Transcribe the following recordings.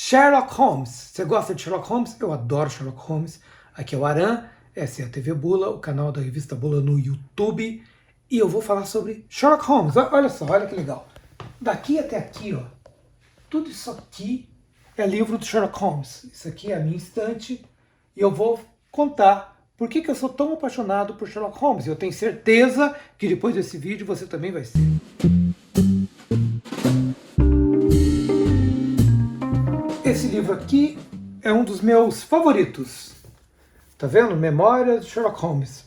Sherlock Holmes. Você gosta de Sherlock Holmes? Eu adoro Sherlock Holmes. Aqui é o Aran, essa é a TV Bula, o canal da revista Bula no YouTube. E eu vou falar sobre Sherlock Holmes. Olha só, olha que legal. Daqui até aqui, ó, tudo isso aqui é livro do Sherlock Holmes. Isso aqui é a minha estante e eu vou contar por que eu sou tão apaixonado por Sherlock Holmes. Eu tenho certeza que depois desse vídeo você também vai ser. Esse livro aqui é um dos meus favoritos. Tá vendo? Memórias de Sherlock Holmes.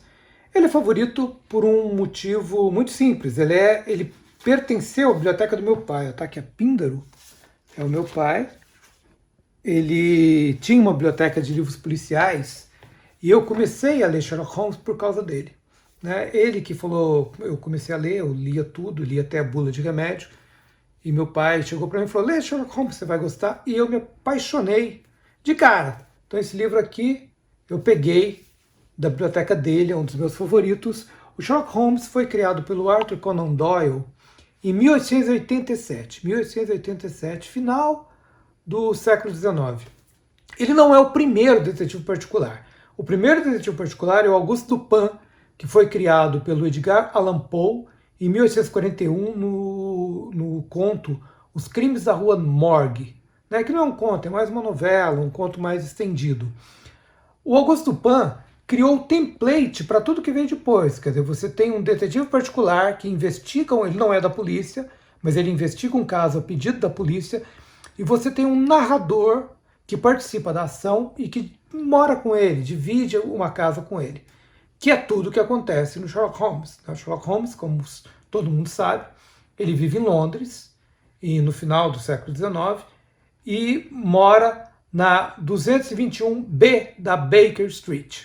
Ele é favorito por um motivo muito simples. Ele pertenceu à biblioteca do meu pai. Tá aqui a Píndaro. É o meu pai. Ele tinha uma biblioteca de livros policiais e eu comecei a ler Sherlock Holmes por causa dele. Né? Ele que falou, eu comecei a ler, eu lia tudo, lia até a bula de remédio. E meu pai chegou para mim e falou, lê Sherlock Holmes, você vai gostar. E eu me apaixonei de cara. Então esse livro aqui eu peguei da biblioteca dele, é um dos meus favoritos. O Sherlock Holmes foi criado pelo Arthur Conan Doyle em 1887. 1887, final do século XIX. Ele não é o primeiro detetive particular. O primeiro detetive particular é o Auguste Dupin, que foi criado pelo Edgar Allan Poe em 1841 no conto Os Crimes da Rua Morgue, né? Que não é um conto, é mais uma novela, um conto mais estendido. O Auguste Dupin criou o template para tudo que vem depois. Quer dizer, você tem um detetive particular que investiga, ele não é da polícia, mas ele investiga um caso a pedido da polícia, e você tem um narrador que participa da ação e que mora com ele, divide uma casa com ele, que é tudo o que acontece no Sherlock Holmes. O Sherlock Holmes, como todo mundo sabe, ele vive em Londres, e no final do século XIX, e mora na 221B da Baker Street,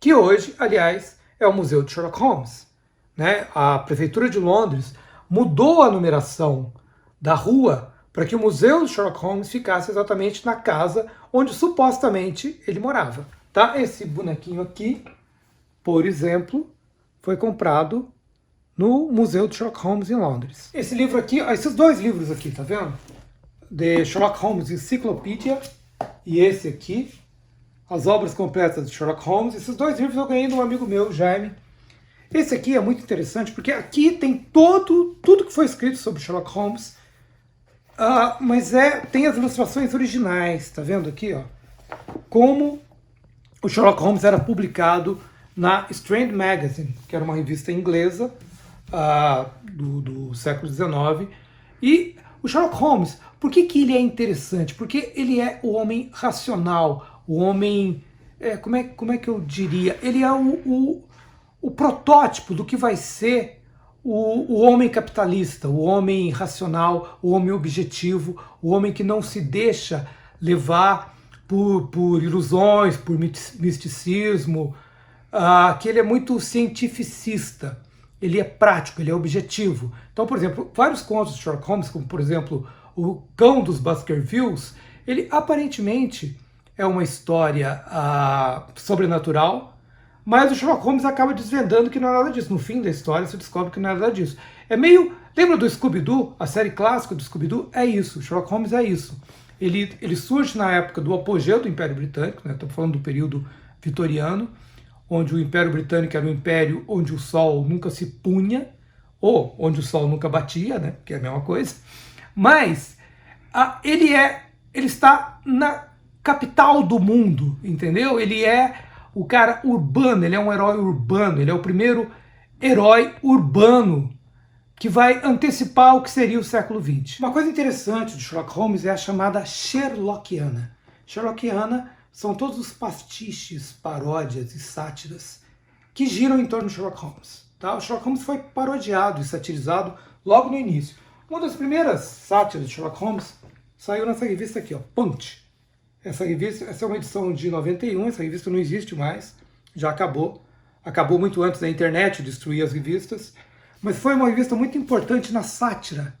que hoje, aliás, é o Museu de Sherlock Holmes. Né? A Prefeitura de Londres mudou a numeração da rua para que o Museu de Sherlock Holmes ficasse exatamente na casa onde supostamente ele morava. Tá? Esse bonequinho aqui, por exemplo, foi comprado no Museu de Sherlock Holmes em Londres. Esse livro aqui, esses dois livros aqui, tá vendo? The Sherlock Holmes Encyclopedia e esse aqui, As Obras Completas de Sherlock Holmes. Esses dois livros eu ganhei de um amigo meu, Jaime. Esse aqui é muito interessante porque aqui tem tudo que foi escrito sobre Sherlock Holmes, mas tem as ilustrações originais, tá vendo aqui, ó? Como o Sherlock Holmes era publicado na Strand Magazine, que era uma revista inglesa do século XIX. E o Sherlock Holmes, por que ele é interessante? Porque ele é o homem racional, o homem, como é que eu diria? Ele é o protótipo do que vai ser o homem capitalista, o homem racional, o homem objetivo, o homem que não se deixa levar por ilusões, por misticismo, que ele é muito cientificista, ele é prático, ele é objetivo. Então, por exemplo, vários contos de Sherlock Holmes, como por exemplo O Cão dos Baskervilles, ele aparentemente é uma história sobrenatural, mas o Sherlock Holmes acaba desvendando que não é nada disso. No fim da história você descobre que não é nada disso. É meio... Lembra do Scooby-Doo? A série clássica do Scooby-Doo é isso. Sherlock Holmes é isso. Ele surge na época do apogeu do Império Britânico, né? Estamos falando do período vitoriano, onde o Império Britânico era um império onde o sol nunca se punha, ou onde o sol nunca batia, né? Que é a mesma coisa. Mas ele está na capital do mundo, entendeu? Ele é o cara urbano, ele é um herói urbano, ele é o primeiro herói urbano que vai antecipar o que seria o século XX. Uma coisa interessante de Sherlock Holmes é a chamada Sherlockiana. Sherlockiana são todos os pastiches, paródias e sátiras que giram em torno de Sherlock Holmes. Tá? O Sherlock Holmes foi parodiado e satirizado logo no início. Uma das primeiras sátiras de Sherlock Holmes saiu nessa revista aqui, ó, Punch. Essa é uma edição de 91, essa revista não existe mais, já acabou. Acabou muito antes da internet destruir as revistas, mas foi uma revista muito importante na sátira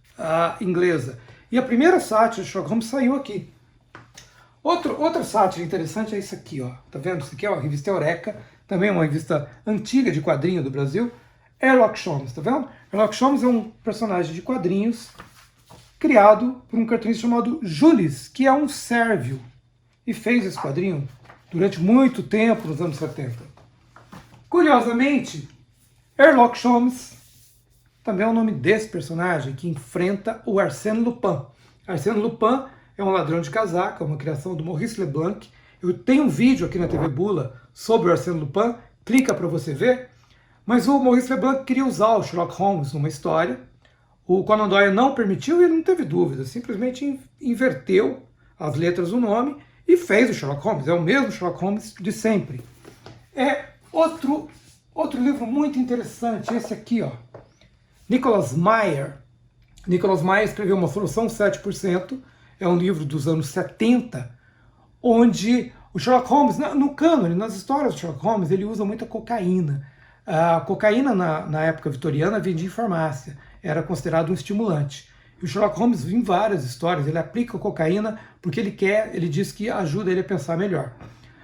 inglesa. E a primeira sátira de Sherlock Holmes saiu aqui. Outra sátira interessante é isso aqui, ó. Tá vendo? Isso aqui é uma revista Eureka, também uma revista antiga de quadrinho do Brasil. Sherlock Holmes, tá vendo? Sherlock Holmes é um personagem de quadrinhos criado por um cartunista chamado Jules, que é um sérvio, e fez esse quadrinho durante muito tempo nos anos 70. Curiosamente, Sherlock Holmes também é o nome desse personagem que enfrenta o Arsène Lupin. Arsène Lupin é um ladrão de casaca, uma criação do Maurice Leblanc. Eu tenho um vídeo aqui na TV Bula sobre o Arsène Lupin, clica para você ver. Mas o Maurice Leblanc queria usar o Sherlock Holmes numa história. O Conan Doyle não permitiu e ele não teve dúvida, simplesmente inverteu as letras do nome e fez o Sherlock Holmes. É o mesmo Sherlock Holmes de sempre. É outro livro muito interessante, esse aqui, ó. Nicholas Meyer. Nicholas Meyer escreveu Uma Solução 7%, é um livro dos anos 70, onde o Sherlock Holmes, no cânone, nas histórias do Sherlock Holmes, ele usa muita cocaína. A cocaína, na época vitoriana, vendia em farmácia, era considerado um estimulante. E o Sherlock Holmes, em várias histórias, ele aplica cocaína porque ele diz que ajuda ele a pensar melhor.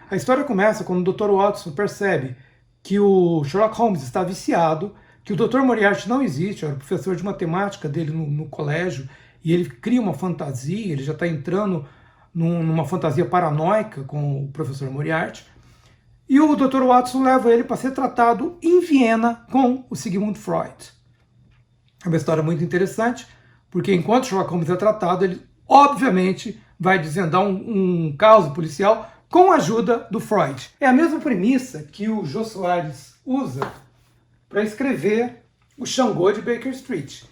A história começa quando o Dr. Watson percebe que o Sherlock Holmes está viciado, que o Dr. Moriarty não existe, era o professor de matemática dele no colégio, e ele cria uma fantasia, ele já está entrando numa fantasia paranoica com o professor Moriarty, e o Dr. Watson leva ele para ser tratado em Viena com o Sigmund Freud. É uma história muito interessante, porque enquanto Sherlock Holmes é tratado, ele obviamente vai desvendar um caso policial com a ajuda do Freud. É a mesma premissa que o Jô Soares usa para escrever o Xangô de Baker Street,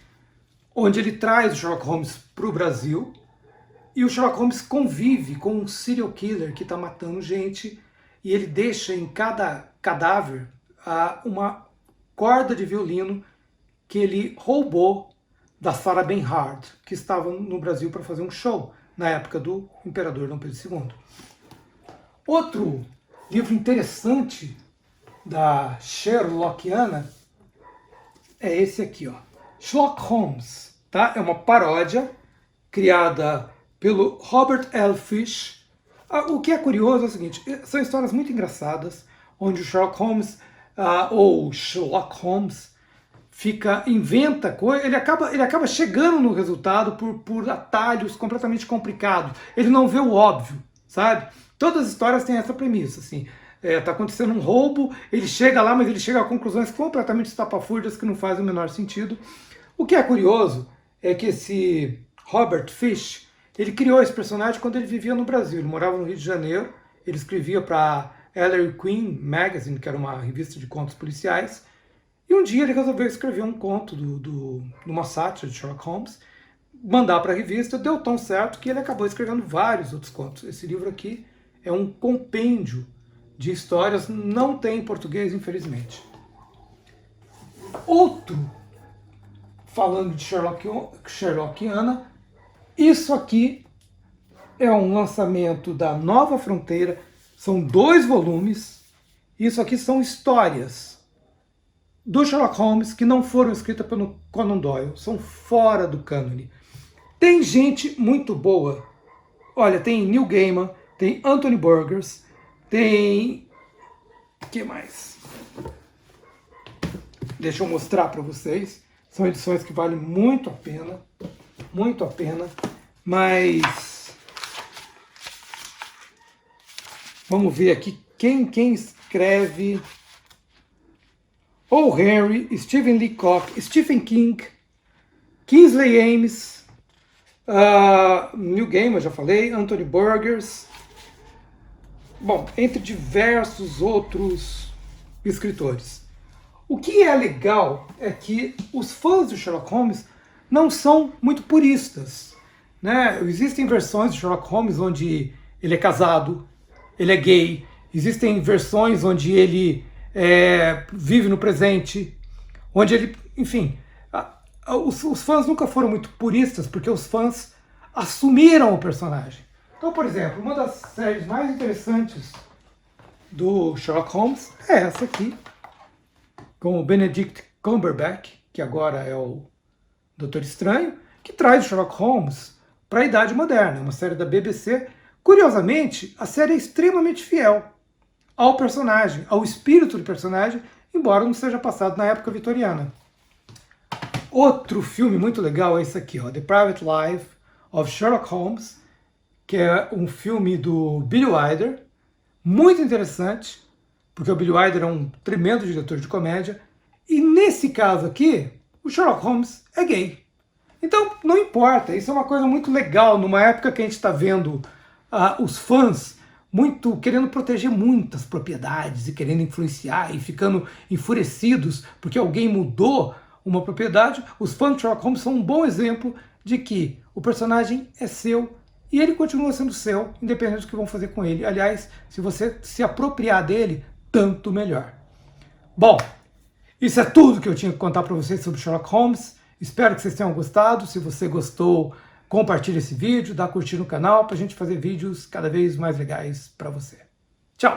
onde ele traz o Sherlock Holmes para o Brasil e o Sherlock Holmes convive com um serial killer que está matando gente e ele deixa em cada cadáver uma corda de violino que ele roubou da Sarah Bernhardt, que estava no Brasil para fazer um show na época do Imperador Dom Pedro II. Outro livro interessante da Sherlockiana é esse aqui, ó. Sherlock Holmes, tá? É uma paródia criada pelo Robert L. Fish. O que é curioso é o seguinte, são histórias muito engraçadas, onde o Sherlock Holmes, ou Sherlock Holmes, inventa coisa, ele acaba chegando no resultado por atalhos completamente complicados. Ele não vê o óbvio, sabe? Todas as histórias têm essa premissa, assim. Tá acontecendo um roubo, ele chega lá, mas ele chega a conclusões completamente estapafúrdias que não fazem o menor sentido. O que é curioso é que esse Robert Fish, ele criou esse personagem quando ele vivia no Brasil. Ele morava no Rio de Janeiro, ele escrevia para Ellery Queen Magazine, que era uma revista de contos policiais, e um dia ele resolveu escrever um conto numa sátira de Sherlock Holmes, mandar para a revista, deu tão certo que ele acabou escrevendo vários outros contos. Esse livro aqui é um compêndio de histórias, não tem em português, infelizmente. Outro, falando de Sherlockiana, isso aqui é um lançamento da Nova Fronteira, são 2 volumes, isso aqui são histórias do Sherlock Holmes que não foram escritas pelo Conan Doyle, são fora do cânone. Tem gente muito boa, olha, tem Neil Gaiman, tem Anthony Burgess, tem... O que mais? Deixa eu mostrar para vocês. São edições que valem muito a pena, mas... Vamos ver aqui quem escreve... O. Henry, Stephen Leacock, Stephen King, Kingsley Amis, Neil Gaiman, já falei, Anthony Burgess... Bom, entre diversos outros escritores. O que é legal é que os fãs de Sherlock Holmes não são muito puristas, né? Existem versões de Sherlock Holmes onde ele é casado, ele é gay, existem versões onde ele vive no presente, onde ele, enfim, os fãs nunca foram muito puristas porque os fãs assumiram o personagem. Então, por exemplo, uma das séries mais interessantes do Sherlock Holmes é essa aqui, com o Benedict Cumberbatch, que agora é o Doutor Estranho, que traz o Sherlock Holmes para a Idade Moderna, é uma série da BBC. Curiosamente, a série é extremamente fiel ao personagem, ao espírito do personagem, embora não seja passado na época vitoriana. Outro filme muito legal é esse aqui, ó, The Private Life of Sherlock Holmes, que é um filme do Billy Wilder, muito interessante, porque o Billy Wilder é um tremendo diretor de comédia, e nesse caso aqui, o Sherlock Holmes é gay. Então, não importa, isso é uma coisa muito legal, numa época que a gente está vendo os fãs muito querendo proteger muitas propriedades e querendo influenciar e ficando enfurecidos porque alguém mudou uma propriedade. Os fãs de Sherlock Holmes são um bom exemplo de que o personagem é seu e ele continua sendo seu, independente do que vão fazer com ele. Aliás, se você se apropriar dele, tanto melhor. Bom, isso é tudo que eu tinha que contar para vocês sobre Sherlock Holmes. Espero que vocês tenham gostado. Se você gostou, compartilhe esse vídeo, dá curtir no canal para a gente fazer vídeos cada vez mais legais para você. Tchau!